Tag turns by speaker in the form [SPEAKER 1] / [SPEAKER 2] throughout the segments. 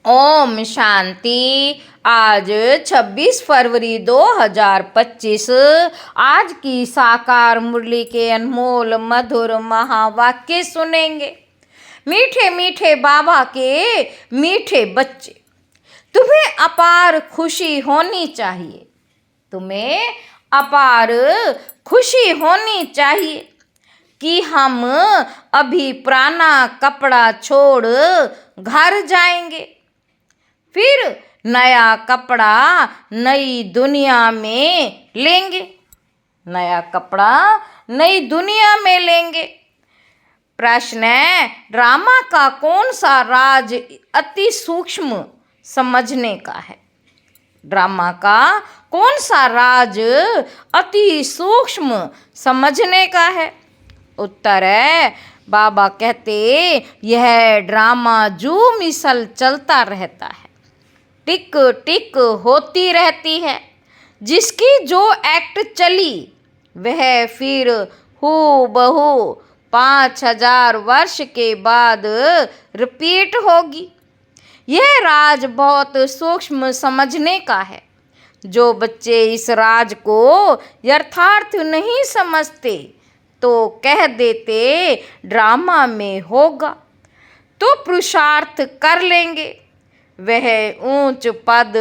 [SPEAKER 1] ओम शांति। आज 26 फरवरी 2025। आज की साकार मुरली के अनमोल मधुर महावाक्य सुनेंगे। मीठे मीठे बाबा के मीठे बच्चे, तुम्हें अपार खुशी होनी चाहिए। तुम्हें अपार खुशी होनी चाहिए कि हम अभी पुराना कपड़ा छोड़ घर जाएंगे, फिर नया कपड़ा नई दुनिया में लेंगे। नया कपड़ा नई दुनिया में लेंगे। प्रश्न है, ड्रामा का कौन सा राज अति सूक्ष्म समझने का है? ड्रामा का कौन सा राज अति सूक्ष्म समझने का है? उत्तर है, बाबा कहते यह ड्रामा जो मिसल चलता रहता है, टिक टिक होती रहती है। जिसकी जो एक्ट चली वह फिर हूबहू 5000 वर्ष के बाद रिपीट होगी। यह राज बहुत सूक्ष्म समझने का है। जो बच्चे इस राज को यथार्थ नहीं समझते तो कह देते ड्रामा में होगा तो पुरुषार्थ कर लेंगे, वह ऊंच पद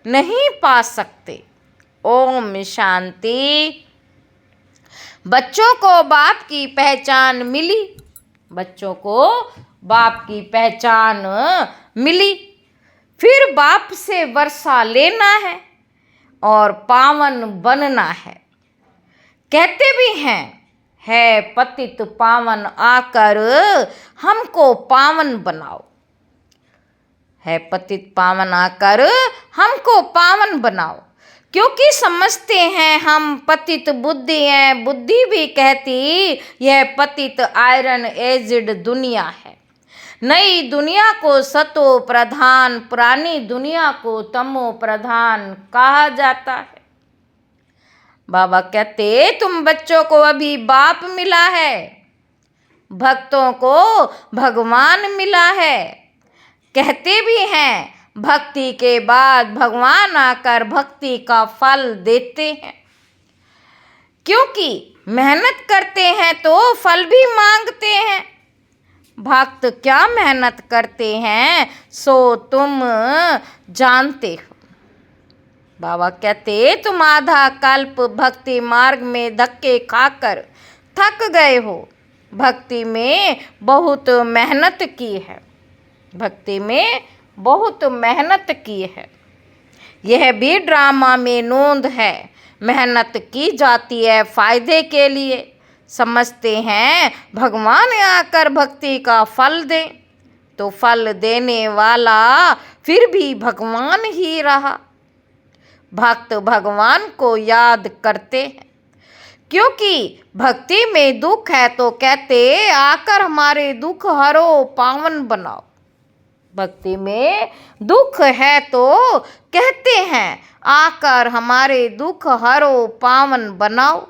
[SPEAKER 1] नहीं पा सकते। ओम शांति। बच्चों को बाप की पहचान मिली। बच्चों को बाप की पहचान मिली। फिर बाप से वर्षा लेना है और पावन बनना है। कहते भी हैं, है पतित पावन आकर हमको पावन बनाओ। है पतित पावन आकर हमको पावन बनाओ। क्योंकि समझते हैं हम पतित बुद्धि हैं। बुद्धि भी कहती यह पतित आयरन एजिड दुनिया है। नई दुनिया को सतो प्रधान, पुरानी दुनिया को तमो प्रधान कहा जाता है। बाबा कहते तुम बच्चों को अभी बाप मिला है, भक्तों को भगवान मिला है। कहते भी हैं भक्ति के बाद भगवान आकर भक्ति का फल देते हैं। क्योंकि मेहनत करते हैं तो फल भी मांगते हैं। भक्त क्या मेहनत करते हैं सो तुम जानते हो। बाबा कहते तुम आधा कल्प भक्ति मार्ग में धक्के खाकर थक गए हो। भक्ति में बहुत मेहनत की है। भक्ति में बहुत मेहनत की है। यह भी ड्रामा में नोंद है। मेहनत की जाती है फायदे के लिए। समझते हैं भगवान आकर भक्ति का फल दें, तो फल देने वाला फिर भी भगवान ही रहा। भक्त भगवान को याद करते हैं। क्योंकि भक्ति में दुख है तो कहते आकर हमारे दुख हरो पावन बनाओ। भक्ति में दुख है तो कहते हैं आकर हमारे दुख हरो पावन बनाओ।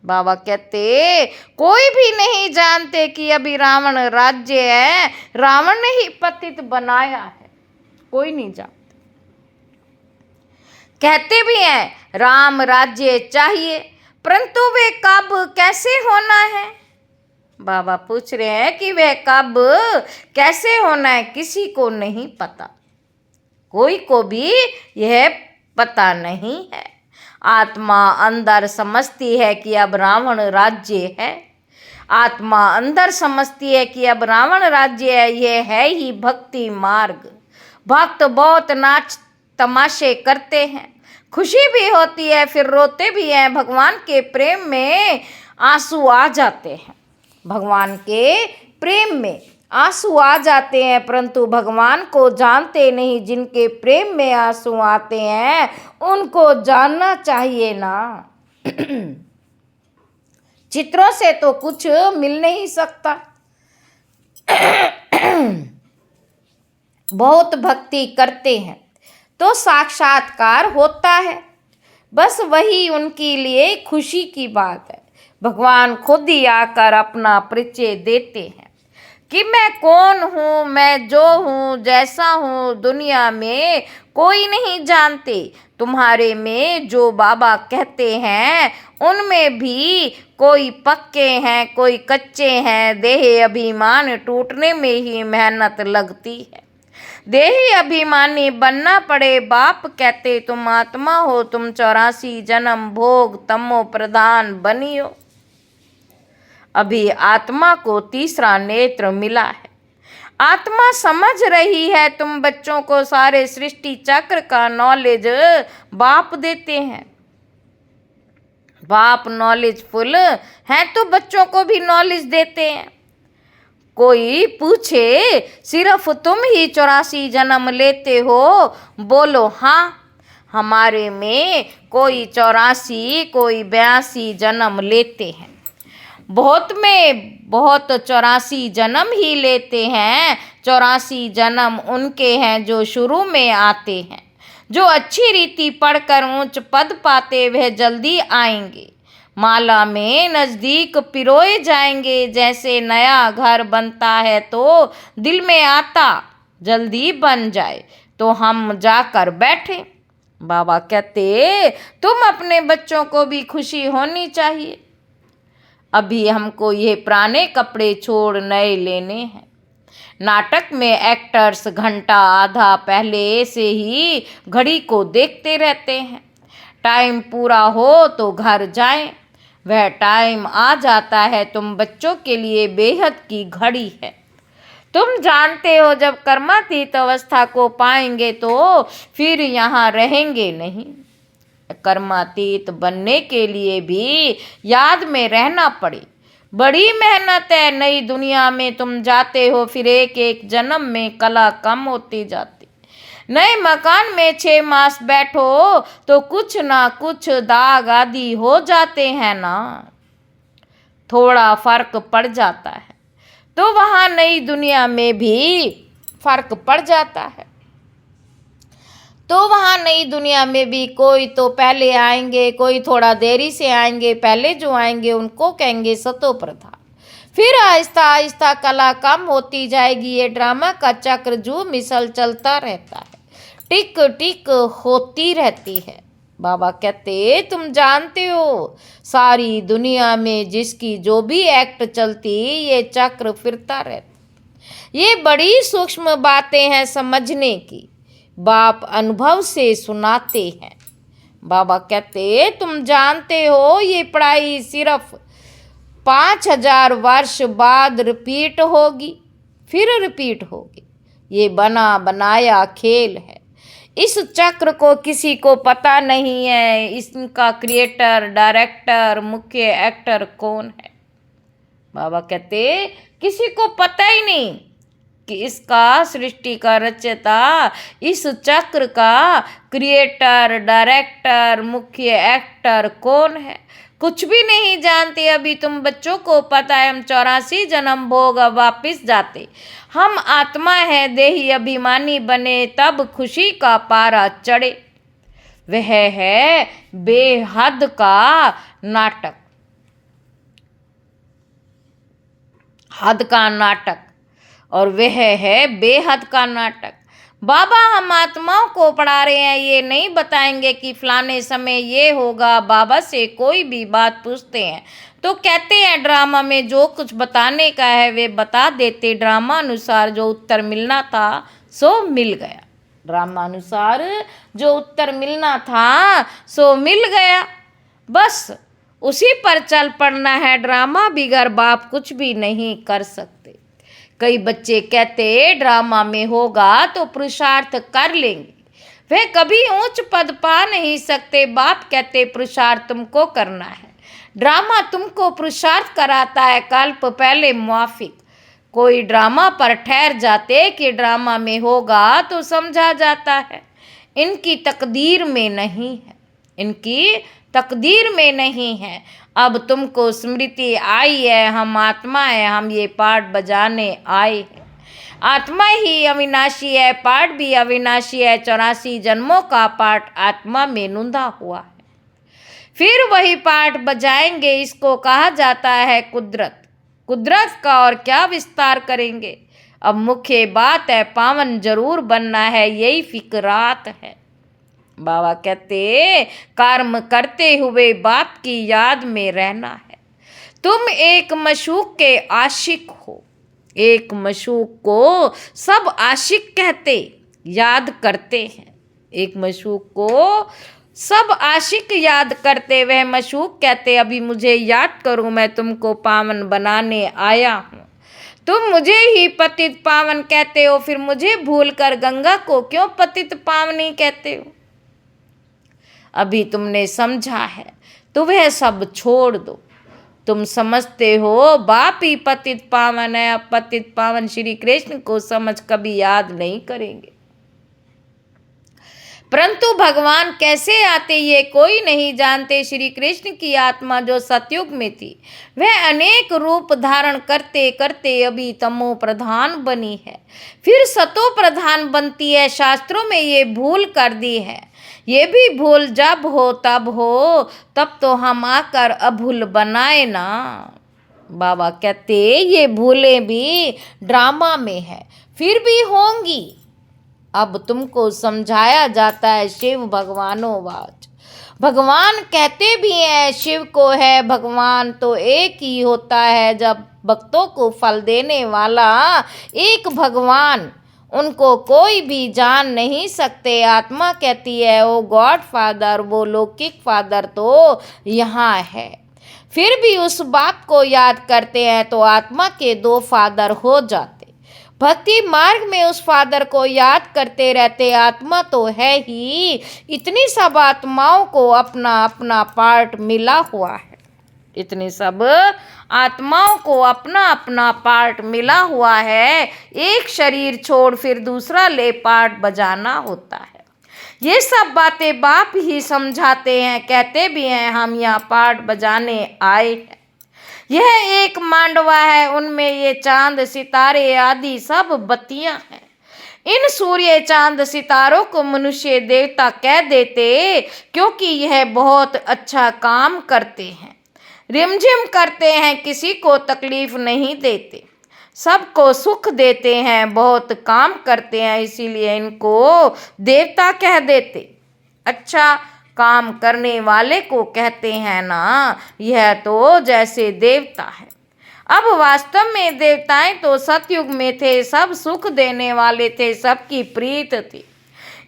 [SPEAKER 1] बाबा कहते कोई भी नहीं जानते कि अभी रावण राज्य है। रावण ने ही पतित बनाया है, कोई नहीं जानता। कहते भी हैं राम राज्य चाहिए, परंतु वे कब कैसे होना है? बाबा पूछ रहे हैं कि वह कब कैसे होना है, किसी को नहीं पता। कोई को भी यह पता नहीं है। आत्मा अंदर समझती है कि अब रावण राज्य है। आत्मा अंदर समझती है कि अब रावण राज्य है। यह है ही भक्ति मार्ग। भक्त बहुत नाच तमाशे करते हैं, खुशी भी होती है, फिर रोते भी हैं। भगवान के प्रेम में आंसू आ जाते हैं। भगवान के प्रेम में आंसू आ जाते हैं, परंतु भगवान को जानते नहीं। जिनके प्रेम में आंसू आते हैं उनको जानना चाहिए ना। चित्रों से तो कुछ मिल नहीं सकता। बहुत भक्ति करते हैं तो साक्षात्कार होता है। बस वही उनके लिए खुशी की बात है। भगवान खुद ही आकर अपना परिचय देते हैं। कि मैं कौन हूँ, मैं जो हूँ, जैसा हूँ, दुनिया में कोई नहीं जानते। तुम्हारे में जो बाबा कहते हैं उनमें भी कोई पक्के हैं, कोई कच्चे हैं। देह अभिमान टूटने में ही मेहनत लगती है। देही अभिमानी बनना पड़े। बाप कहते तुम आत्मा हो, तुम 84 जन्म भोग तमो प्रधान बनी हो। अभी आत्मा को तीसरा नेत्र मिला है। आत्मा समझ रही है। तुम बच्चों को सारे सृष्टि चक्र का नॉलेज बाप देते हैं। बाप नॉलेजफुल हैं तो बच्चों को भी नॉलेज देते हैं। कोई पूछे सिर्फ तुम ही 84 जन्म लेते हो? बोलो हाँ, हमारे में कोई 84, कोई 82 जन्म लेते हैं। बहुत में बहुत 84 जन्म ही लेते हैं। 84 जन्म उनके हैं जो शुरू में आते हैं। जो अच्छी रीति पढ़कर ऊंच पद पाते वह जल्दी आएंगे। माला में नजदीक पिरोए जाएंगे। जैसे नया घर बनता है तो दिल में आता जल्दी बन जाए तो हम जाकर बैठे। बाबा कहते तुम अपने बच्चों को भी खुशी होनी चाहिए। अभी हमको ये पुराने कपड़े छोड़ नए लेने हैं। नाटक में एक्टर्स घंटा आधा पहले से ही घड़ी को देखते रहते हैं। टाइम पूरा हो तो घर जाएं। वह टाइम आ जाता है। तुम बच्चों के लिए बेहद की घड़ी है। तुम जानते हो जब कर्मातीत अवस्था को पाएंगे तो फिर यहाँ रहेंगे नहीं। कर्मातीत बनने के लिए भी याद में रहना पड़े। बड़ी मेहनत है। नई दुनिया में तुम जाते हो, फिर एक एक जन्म में कला कम होती जाती। नए मकान में 6 मास बैठो तो कुछ ना कुछ दाग आदि हो जाते हैं ना, थोड़ा फर्क पड़ जाता है। तो वहाँ नई दुनिया में भी फर्क पड़ जाता है। तो वहाँ नई दुनिया में भी कोई तो पहले आएंगे, कोई थोड़ा देरी से आएंगे। पहले जो आएंगे उनको कहेंगे सतो प्रधान। फिर आहिस्ता आहिस्ता कला कम होती जाएगी। ये ड्रामा का चक्र जो मिसल चलता रहता है, टिक टिक होती रहती है। बाबा कहते तुम जानते हो सारी दुनिया में जिसकी जो भी एक्ट चलती ये चक्र फिरता रहता। ये बड़ी सूक्ष्म बातें हैं समझने की। बाप अनुभव से सुनाते हैं। बाबा कहते तुम जानते हो ये पढ़ाई सिर्फ 5000 वर्ष बाद रिपीट होगी, फिर रिपीट होगी। ये बना बनाया खेल है। इस चक्र को किसी को पता नहीं है। इसका क्रिएटर, डायरेक्टर, मुख्य एक्टर कौन है। बाबा कहते किसी को पता ही नहीं कि इसका सृष्टि का रचयिता, इस चक्र का क्रिएटर, डायरेक्टर, मुख्य एक्टर कौन है। कुछ भी नहीं जानते। अभी तुम बच्चों को पता है हम 84 जन्म भोग अब वापिस जाते। हम आत्मा है, देही अभिमानी बने तब खुशी का पारा चढ़े। वह है बेहद का नाटक, हद का नाटक, और वह है बेहद का नाटक। बाबा हम आत्माओं को पढ़ा रहे हैं, ये नहीं बताएंगे कि फलाने समय ये होगा। बाबा से कोई भी बात पूछते हैं तो कहते हैं ड्रामा में जो कुछ बताने का है वे बता देते। ड्रामा अनुसार जो उत्तर मिलना था सो मिल गया। ड्रामा अनुसार जो उत्तर मिलना था सो मिल गया। बस उसी पर चल पड़ना है। ड्रामा बिगर बाप कुछ भी नहीं कर सकते। कई बच्चे कहते ड्रामा में होगा तो पुरुषार्थ कर लेंगे। वे कभी ऊंच पद पा नहीं सकते। बाप कहते पुरुषार्थ तुमको करना है। ड्रामा तुमको पुरुषार्थ कराता है। कल्प पहले मुआफिक कोई ड्रामा पर ठहर जाते कि ड्रामा में होगा तो समझा जाता है इनकी तकदीर में नहीं है, इनकी तकदीर में नहीं है। अब तुमको स्मृति आई है, हम आत्मा है, हम ये पाठ बजाने आए हैं। आत्मा ही अविनाशी है, पाठ भी अविनाशी है। 84 जन्मों का पाठ आत्मा में नूंधा हुआ है। फिर वही पाठ बजाएंगे। इसको कहा जाता है कुदरत। कुदरत का और क्या विस्तार करेंगे। अब मुख्य बात है पावन जरूर बनना है, यही फिक्रात है। बाबा कहते कर्म करते हुए बाप की याद में रहना है। तुम एक मशूक के आशिक हो। एक मशूक को सब आशिक कहते याद करते हैं। एक मशूक को सब आशिक याद करते, वह मशूक कहते अभी मुझे याद करो, मैं तुमको पावन बनाने आया हूँ। तुम मुझे ही पतित पावन कहते हो, फिर मुझे भूलकर गंगा को क्यों पतित पावनी कहते हो। अभी तुमने समझा है तो वह सब छोड़ दो। तुम समझते हो बाप ही पतित पावन है, अब पतित पावन श्री कृष्ण को समझ कभी याद नहीं करेंगे। परंतु भगवान कैसे आते ये कोई नहीं जानते। श्री कृष्ण की आत्मा जो सतयुग में थी वह अनेक रूप धारण करते करते अभी तमो प्रधान बनी है, फिर सतो प्रधान बनती है। शास्त्रों में ये भूल कर दी है। ये भी भूल जब हो तब तो हम आकर अभूल बनाए ना। बाबा कहते ये भूलें भी ड्रामा में है, फिर भी होंगी। अब तुमको समझाया जाता है शिव भगवानोवाच। भगवान कहते भी हैं शिव को है भगवान तो एक ही होता है। जब भक्तों को फल देने वाला एक भगवान, उनको कोई भी जान नहीं सकते। आत्मा कहती है ओ गॉड फादर, वो लौकिक फादर तो यहाँ है। फिर भी उस बात को याद करते हैं तो आत्मा के दो फादर हो जाते। भक्ति मार्ग में उस फादर को याद करते रहते। आत्मा तो है ही, इतनी सब आत्माओं को अपना अपना पार्ट मिला हुआ है। इतनी सब आत्माओं को अपना अपना पार्ट मिला हुआ है। एक शरीर छोड़ फिर दूसरा ले पार्ट बजाना होता है। ये सब बातें बाप ही समझाते हैं, कहते भी हैं हम यहाँ पार्ट बजाने आए हैं। यह एक मांडवा है, उनमें ये चांद सितारे आदि सब बत्तियां हैं। इन सूर्य चांद सितारों को मनुष्य देवता कह देते क्योंकि यह बहुत अच्छा काम करते हैं, रिमझिम करते हैं, किसी को तकलीफ नहीं देते, सबको सुख देते हैं, बहुत काम करते हैं, इसीलिए इनको देवता कह देते। अच्छा काम करने वाले को कहते हैं ना, यह तो जैसे देवता है। अब वास्तव में देवताएं तो सतयुग में थे, सब सुख देने वाले थे, सबकी प्रीत थी,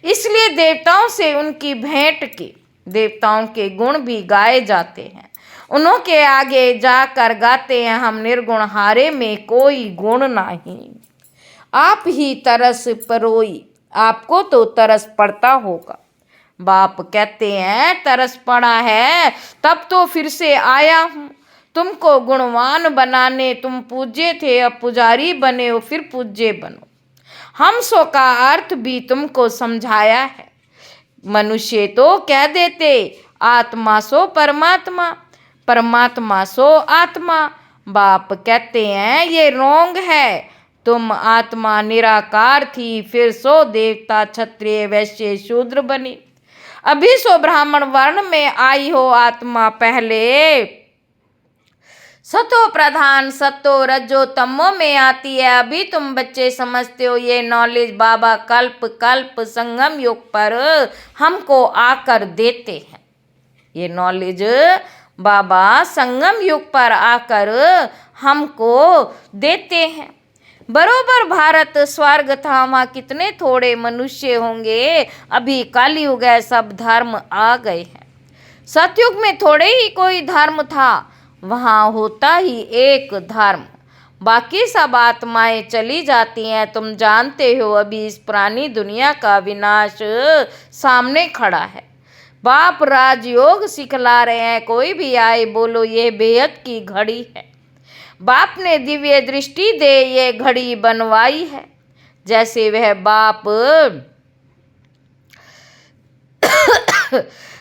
[SPEAKER 1] इसलिए देवताओं से उनकी भेंट की। देवताओं के गुण भी गाए जाते हैं, उन्हों के आगे जाकर गाते हैं हम निर्गुण हारे में कोई गुण नहीं। आप ही तरस परोई, आपको तो तरस पड़ता होगा। बाप कहते हैं तरस पड़ा है तब तो फिर से आया हूँ तुमको गुणवान बनाने। तुम पूज्य थे अब पुजारी बने हो, फिर पूज्य बनो। हम सो का अर्थ भी तुमको समझाया है। मनुष्य तो कह देते आत्मा सो परमात्मा, परमात्मा सो आत्मा। बाप कहते हैं ये रोंग है। तुम आत्मा निराकार थी, फिर सो देवता क्षत्रिय वैश्य शूद्र बनी, अभी सो ब्राह्मण वर्ण में आई हो आत्मा। पहले सतो प्रधान सतो रजो तमो में आती है। अभी तुम बच्चे समझते हो ये नॉलेज बाबा कल्प कल्प संगम युग पर हमको आकर देते हैं। ये नॉलेज बाबा संगम युग पर आकर हमको देते हैं। बरोबर भारत स्वर्ग था, वहाँ कितने थोड़े मनुष्य होंगे। अभी कलयुग है, सब धर्म आ गए हैं। सतयुग में थोड़े ही कोई धर्म था, वहाँ होता ही एक धर्म, बाकी सब आत्माएं चली जाती हैं। तुम जानते हो अभी इस पुरानी दुनिया का विनाश सामने खड़ा है। बाप राजयोग सिखला रहे हैं, कोई भी आए बोलो ये बेहद की घड़ी है। बाप ने दिव्य दृष्टि दे ये घड़ी बनवाई है। जैसे वह बाप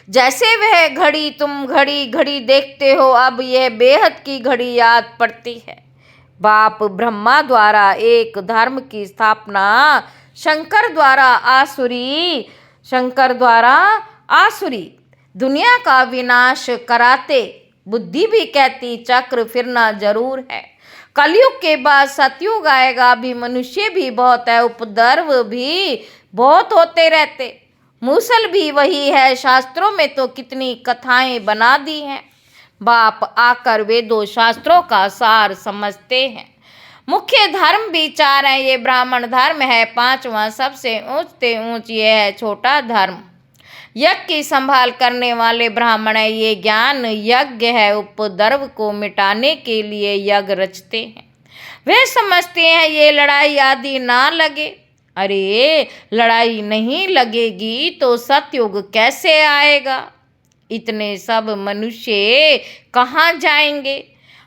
[SPEAKER 1] जैसे वह घड़ी तुम घड़ी घड़ी देखते हो, अब यह बेहद की घड़ी याद पड़ती है। बाप ब्रह्मा द्वारा एक धर्म की स्थापना, शंकर द्वारा आसुरी दुनिया का विनाश कराते। बुद्धि भी कहती चक्र फिरना जरूर है, कलयुग के बाद सतयुग आएगा, अभी मनुष्य भी बहुत है, उपद्रव भी बहुत होते रहते। मूसल भी वही है, शास्त्रों में तो कितनी कथाएं बना दी हैं। बाप आकर वे दो शास्त्रों का सार समझते हैं। मुख्य धर्म भी चार हैं, ये ब्राह्मण धर्म है पांचवा, सबसे ऊंचते ऊंच ये है छोटा धर्म। यज्ञ की संभाल करने वाले ब्राह्मण है, ये ज्ञान यज्ञ है, उपद्रव को मिटाने के लिए यज्ञ रचते हैं। वे समझते हैं ये लड़ाई आदि ना लगे। अरे लड़ाई नहीं लगेगी तो सतयुग कैसे आएगा? इतने सब मनुष्य कहाँ जाएंगे?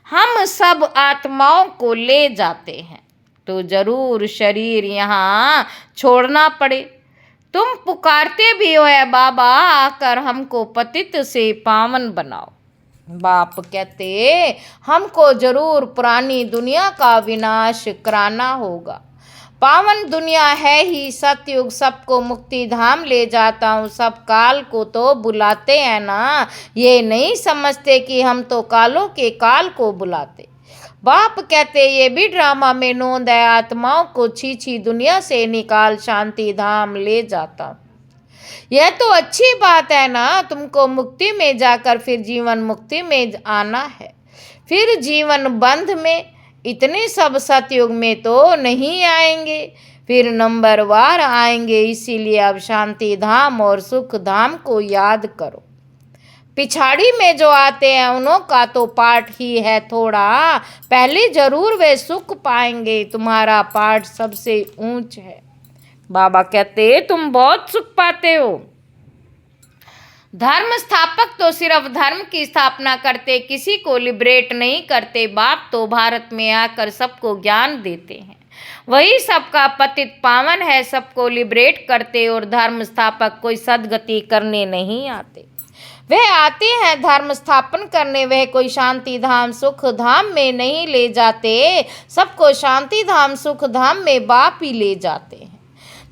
[SPEAKER 1] हम सब आत्माओं को ले जाते हैं तो जरूर शरीर यहाँ छोड़ना पड़े। तुम पुकारते भी हो है बाबा, आकर हमको पतित से पावन बनाओ। बाप कहते हमको जरूर पुरानी दुनिया का विनाश कराना होगा। पावन दुनिया है ही सतयुग, सबको मुक्ति धाम ले जाता हूँ। सब काल को तो बुलाते हैं ना, ये नहीं समझते कि हम तो कालों के काल को बुलाते। बाप कहते ये भी ड्रामा में नोंद है, आत्माओं को छी दुनिया से निकाल शांति धाम ले जाता हूँ। यह तो अच्छी बात है ना, तुमको मुक्ति में जाकर फिर जीवन मुक्ति में आना है, फिर जीवन बंध में। इतने सब सतयुग में तो नहीं आएंगे, फिर नंबरवार आएंगे। इसीलिए अब शांति धाम और सुख धाम को याद करो। पिछाड़ी में जो आते हैं उन्हों का तो पाठ ही है थोड़ा, पहले जरूर वे सुख पाएंगे। तुम्हारा पाठ सबसे ऊंच है। बाबा कहते तुम बहुत सुख पाते हो। धर्म स्थापक तो सिर्फ धर्म की स्थापना करते, किसी को लिबरेट नहीं करते। बाप तो भारत में आकर सबको ज्ञान देते हैं, वही सबका पतित पावन है, सबको लिबरेट करते। और धर्म स्थापक कोई सदगति करने नहीं आते, वे आते हैं धर्म स्थापन करने। वह कोई शांति धाम सुख धाम में नहीं ले जाते, सबको शांति धाम सुख धाम में बाप ही ले जाते हैं।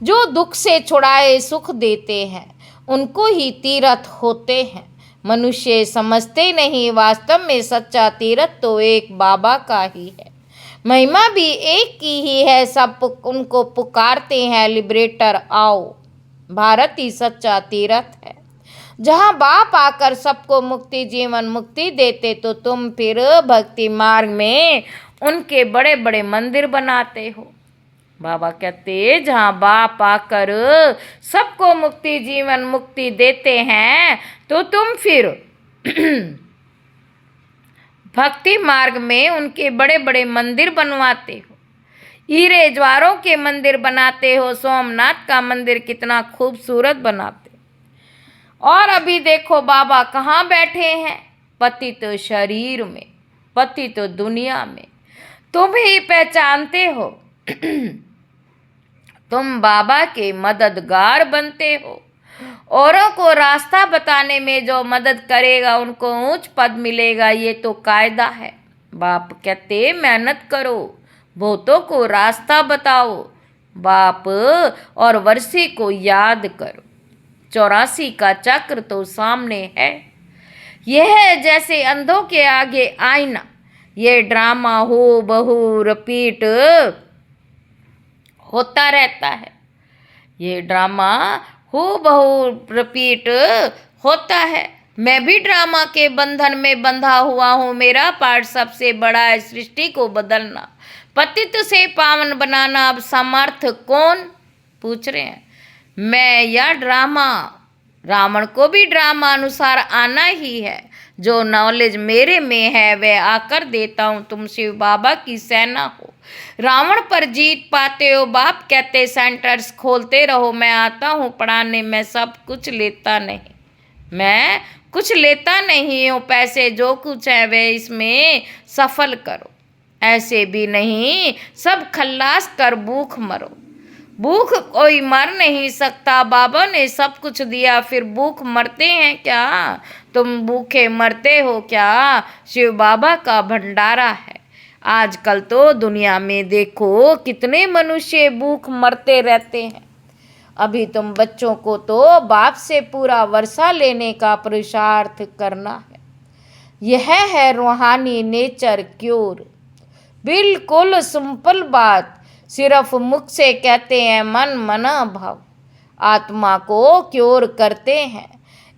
[SPEAKER 1] जो दुख से छुड़ाए सुख देते हैं उनको ही तीर्थ होते हैं। मनुष्य समझते नहीं, वास्तव में सच्चा तीर्थ तो एक बाबा का ही है, महिमा भी एक की ही है। सब उनको पुकारते हैं लिबरेटर आओ। भारत ही सच्चा तीर्थ है, जहाँ बाप आकर सबको मुक्ति जीवन मुक्ति देते। तो तुम फिर भक्ति मार्ग में उनके बड़े बड़े मंदिर बनाते हो। बाबा कहते जहाँ बाप आकर सबको मुक्ति जीवन मुक्ति देते हैं तो तुम फिर भक्ति मार्ग में उनके बड़े बड़े मंदिर बनवाते हो, हीरे ज्वारों के मंदिर बनाते हो। सोमनाथ का मंदिर कितना खूबसूरत बनाते। और अभी देखो बाबा कहाँ बैठे हैं? पतित शरीर में, पतित दुनिया में। तुम ही पहचानते हो तुम बाबा के मददगार बनते हो। औरों को रास्ता बताने में जो मदद करेगा उनको ऊंच पद मिलेगा, ये तो कायदा है। बाप कहते मेहनत करो, बहुतों को रास्ता बताओ। बाप और वर्षी को याद करो, 84 का चक्र तो सामने है। यह है जैसे अंधों के आगे आईना, ये ड्रामा हो बहु रिपीट होता रहता है। ये ड्रामा हो बहु रिपीट होता है। मैं भी ड्रामा के बंधन में बंधा हुआ हूँ। मेरा पार्ट सबसे बड़ा है, सृष्टि को बदलना, पतित से पावन बनाना। अब समर्थ कौन? पूछ रहे हैं, मैं या ड्रामा? रावण को भी ड्रामा अनुसार आना ही है। जो नॉलेज मेरे में है वह आकर देता हूँ। तुम शिव बाबा की सेना हो, रावण पर जीत पाते हो। बाप कहते सेंटर्स खोलते रहो, मैं आता हूँ पढ़ाने। मैं सब कुछ लेता नहीं, मैं कुछ लेता नहीं हूँ। पैसे जो कुछ है वे इसमें सफल करो, ऐसे भी नहीं सब खल्लास कर भूख मरो। भूख कोई मर नहीं सकता, बाबा ने सब कुछ दिया, फिर भूख मरते हैं क्या? तुम भूखे मरते हो क्या? शिव बाबा का भंडारा है। आजकल तो दुनिया में देखो कितने मनुष्य भूख मरते रहते हैं। अभी तुम बच्चों को तो बाप से पूरा वर्षा लेने का पुरुषार्थ करना है। यह है रूहानी नेचर क्योर। बिल्कुल सिंपल बात, सिर्फ मुख से कहते हैं, मन मना भाव आत्मा को क्योर करते हैं।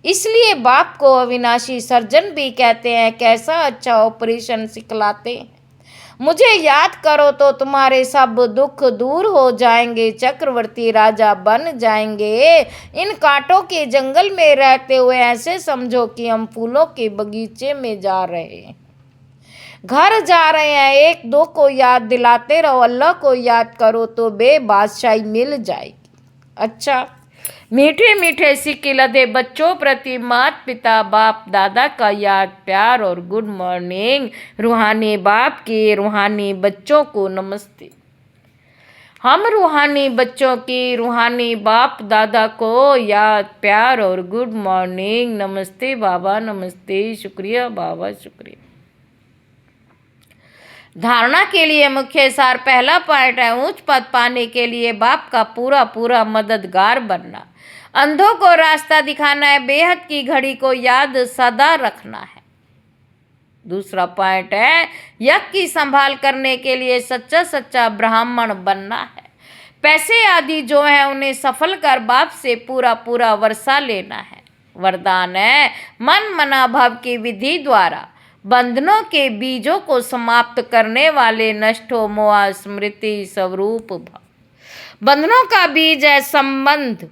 [SPEAKER 1] इसलिए बाप को अविनाशी सर्जन भी कहते हैं। कैसा अच्छा ऑपरेशन सिखलाते हैं। मुझे याद करो तो तुम्हारे सब दुख दूर हो जाएंगे, चक्रवर्ती राजा बन जाएंगे। इन कांटों के जंगल में रहते हुए ऐसे समझो कि हम फूलों के बगीचे में जा रहे हैं, घर जा रहे हैं। एक दो को याद दिलाते रहो, अल्लाह को याद करो तो बेबादशाही मिल जाएगी। अच्छा, मीठे मीठे सिक्के लदे बच्चों प्रति माता पिता बाप दादा का याद प्यार और गुड मॉर्निंग। रूहानी बाप के रूहानी बच्चों को नमस्ते। हम रूहानी बच्चों की रूहानी बाप दादा को याद प्यार और गुड मॉर्निंग। नमस्ते बाबा, नमस्ते, शुक्रिया बाबा, शुक्रिया। धारणा के लिए मुख्य सार पहला पॉइंट है, उच्च पद पाने के लिए बाप का पूरा पूरा मददगार बनना, अंधों को रास्ता दिखाना है, बेहद की घड़ी को याद सदा रखना है। दूसरा पॉइंट है, यज्ञ की संभाल करने के लिए सच्चा सच्चा ब्राह्मण बनना है। पैसे आदि जो है उन्हें सफल कर बाप से पूरा पूरा वर्षा लेना है। वरदान है, मन मना भाव की विधि द्वारा बंधनों के बीजों को समाप्त करने वाले नष्टो मोह स्मृति स्वरूप भाव। बंधनों का बीज है संबंध।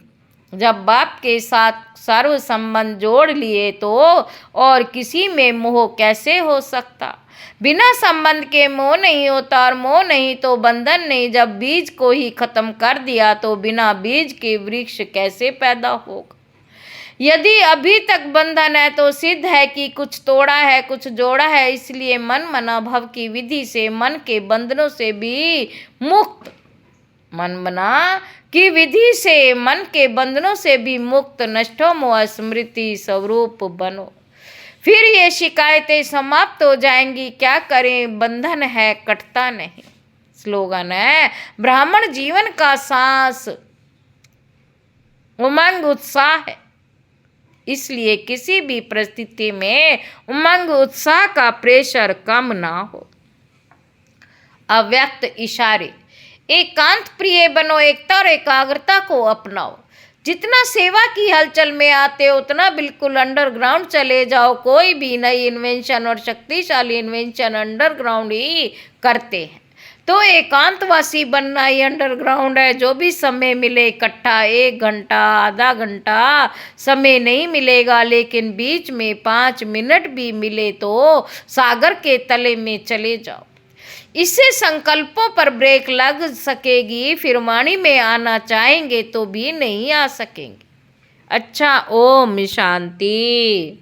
[SPEAKER 1] जब बाप के साथ सर्व संबंध जोड़ लिए तो और किसी में मोह कैसे हो सकता। बिना संबंध के मोह नहीं होता और मोह नहीं तो बंधन नहीं। जब बीज को ही खत्म कर दिया तो बिना बीज के वृक्ष कैसे पैदा होगा। यदि अभी तक बंधन है तो सिद्ध है कि कुछ तोड़ा है, कुछ जोड़ा है। इसलिए मन मना भव की विधि से मन के बंधनों से भी मुक्त, मन मना की विधि से मन के बंधनों से भी मुक्त, नष्टो मोह स्मृति स्वरूप बनो। फिर ये शिकायतें समाप्त हो जाएंगी। क्या करें, बंधन है कटता नहीं। स्लोगन है, ब्राह्मण जीवन का सांस उमंग उत्साह है। इसलिए किसी भी परिस्थिति में उमंग उत्साह का प्रेशर कम ना हो। अव्यक्त इशारे, एकांत प्रिय बनो, एकता और एकाग्रता को अपनाओ। जितना सेवा की हलचल में आते हो उतना बिल्कुल अंडरग्राउंड चले जाओ। कोई भी नई इन्वेंशन और शक्तिशाली इन्वेंशन अंडरग्राउंड ही करते हैं। तो एकांतवासी बनना ही अंडरग्राउंड है। जो भी समय मिले इकट्ठा, 1 घंटा, आधा घंटा समय नहीं मिलेगा, लेकिन बीच में 5 मिनट भी मिले तो सागर के तले में चले जाओ। इससे संकल्पों पर ब्रेक लग सकेगी। फिर वाणी में आना चाहेंगे तो भी नहीं आ सकेंगे। अच्छा, ओम शांति।